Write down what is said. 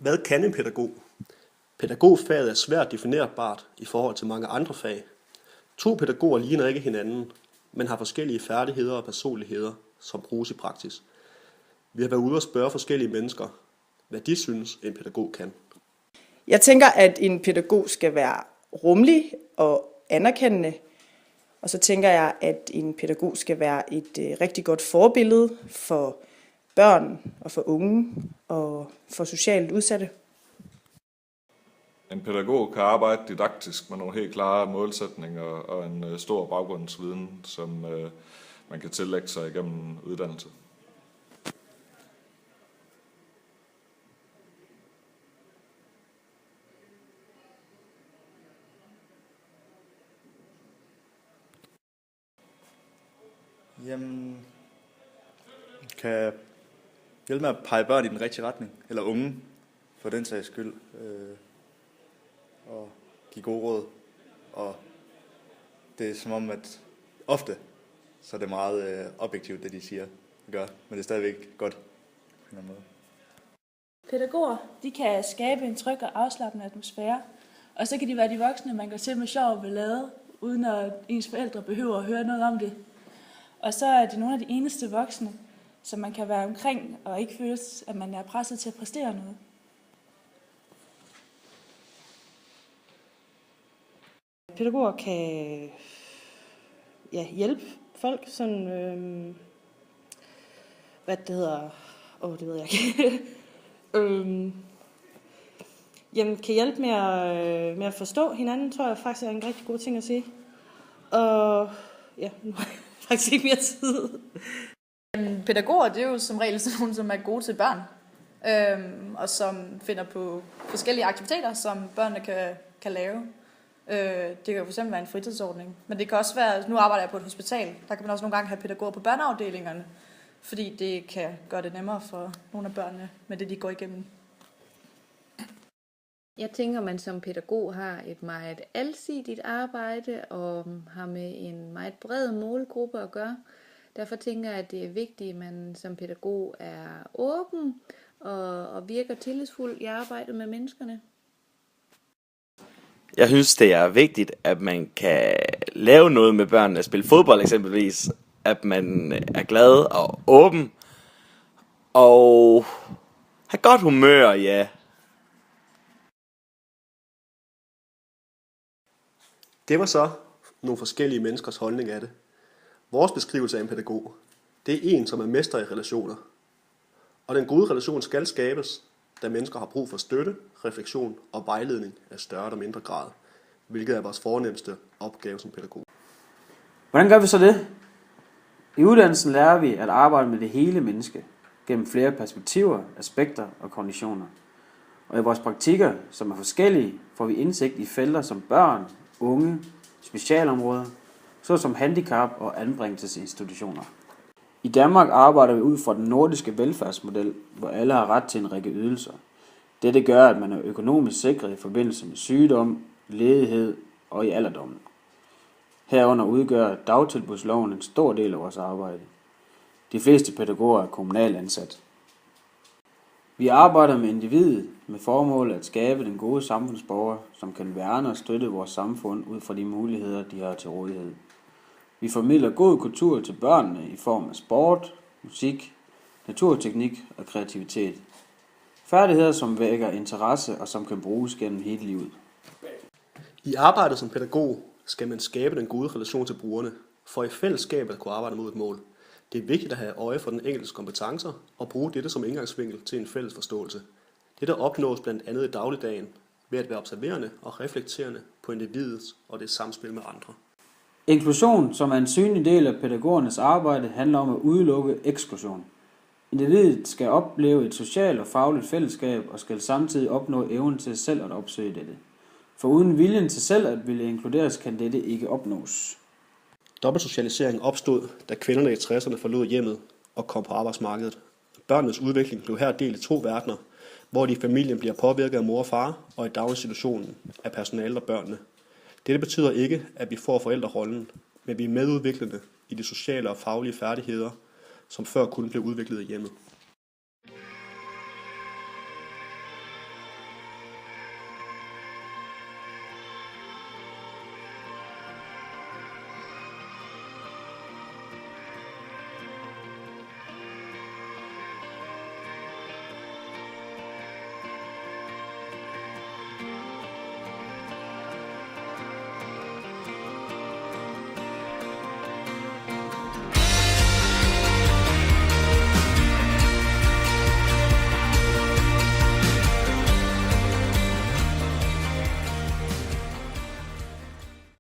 Hvad kan en pædagog? Pædagogfaget er svært definerbart i forhold til mange andre fag. To pædagoger ligner ikke hinanden, men har forskellige færdigheder og personligheder, som bruges i praksis. Vi har været ude og spørge forskellige mennesker, hvad de synes, en pædagog kan. Jeg tænker, at en pædagog skal være rummelig og anerkendende. Og så tænker jeg, at en pædagog skal være et rigtig godt forbillede for børn og for unge og for socialt udsatte. En pædagog kan arbejde didaktisk med nogle helt klare målsætninger og en stor baggrundsviden, som man kan tillægge sig igennem uddannelse. Jamen, kan hjælpe med at pege børn i den rigtige retning, eller unge, for den sags skyld, og give gode råd. Og det er som om, at ofte, så er det meget objektivt, det de siger og gør, men det er stadigvæk godt på en eller anden måde. Pædagoger, de kan skabe en tryg og afslappende atmosfære, og så kan de være de voksne, man går til med sjov og ballade, uden at ens forældre behøver at høre noget om det. Og så er det nogle af de eneste voksne, som man kan være omkring, og ikke føles, at man er presset til at præstere noget. Pædagoger kan hjælpe folk, sådan, det ved jeg ikke. Kan hjælpe med at forstå hinanden, tror jeg faktisk er en rigtig god ting at sige. Og ja, nu har jeg faktisk ikke mere tid. Pædagoger, det er jo som regel sådan nogle, som er gode til børn, og som finder på forskellige aktiviteter, som børnene kan lave. Det kan jo fx være en fritidsordning, men det kan også være, nu arbejder jeg på et hospital, der kan man også nogle gange have pædagoger på børneafdelingerne, fordi det kan gøre det nemmere for nogle af børnene med det, de går igennem. Jeg tænker, man som pædagog har et meget alsidigt arbejde og har med en meget bred målgruppe at gøre. Derfor tænker jeg, at det er vigtigt, at man som pædagog er åben og virker tillidsfuld i arbejdet med menneskerne. Jeg synes, det er vigtigt, at man kan lave noget med børnene, spille fodbold eksempelvis, at man er glad og åben og have godt humør, ja. Det var så nogle forskellige menneskers holdning af det. Vores beskrivelse af en pædagog, det er en, som er mester i relationer. Og den gode relation skal skabes, da mennesker har brug for støtte, refleksion og vejledning af større eller mindre grad, hvilket er vores fornemmeste opgave som pædagog. Hvordan gør vi så det? I uddannelsen lærer vi at arbejde med det hele menneske, gennem flere perspektiver, aspekter og konditioner. Og i vores praktikker, som er forskellige, får vi indsigt i felter som børn, unge, specialområder, såsom handicap og anbringelsesinstitutioner. I Danmark arbejder vi ud fra den nordiske velfærdsmodel, hvor alle har ret til en række ydelser. Dette gør, at man er økonomisk sikret i forbindelse med sygdom, ledighed og i alderdommen. Herunder udgør dagtilbudsloven en stor del af vores arbejde. De fleste pædagoger er kommunalt ansat. Vi arbejder med individet med formål at skabe den gode samfundsborger, som kan værne og støtte vores samfund ud fra de muligheder, de har til rådighed. Vi formidler god kultur til børnene i form af sport, musik, naturteknik og kreativitet. Færdigheder, som vækker interesse og som kan bruges gennem hele livet. I arbejdet som pædagog skal man skabe den gode relation til brugerne, for i fællesskab at kunne arbejde mod et mål. Det er vigtigt at have øje for den enkeltes kompetencer og bruge dette som indgangsvinkel til en fælles forståelse. Dette opnås blandt andet i dagligdagen ved at være observerende og reflekterende på individets og det samspil med andre. Inklusion, som er en synlig del af pædagogernes arbejde, handler om at udelukke eksklusion. Individet skal opleve et socialt og fagligt fællesskab og skal samtidig opnå evnen til selv at opsøge dette. For uden viljen til selv at ville inkluderes, kan dette ikke opnås. Dobbeltsocialisering opstod, da kvinderne i 60'erne forlod hjemmet og kom på arbejdsmarkedet. Børnenes udvikling blev her delt i to verdener, hvor de i familien bliver påvirket af mor og far, og i daginstitutionen af personalet og børnene. Dette betyder ikke, at vi får forældrerollen, men vi er medudviklende i de sociale og faglige færdigheder, som før kun blev udviklet i hjemmet.